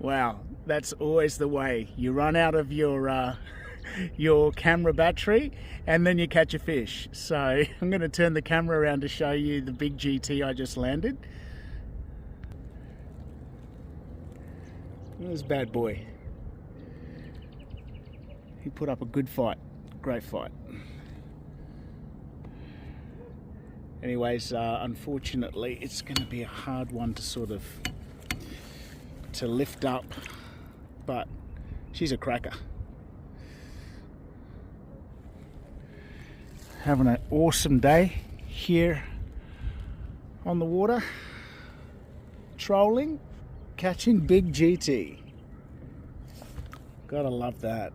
Wow, that's always the way. You run out of your camera battery and then you catch a fish. So I'm going to turn the camera around to show you the big GT I just landed. This bad boy. He put up a good fight, great fight. Anyways, unfortunately it's going to be a hard one to lift up, but she's a cracker. Having an awesome day here on the water, trolling, catching big GT. Gotta love that.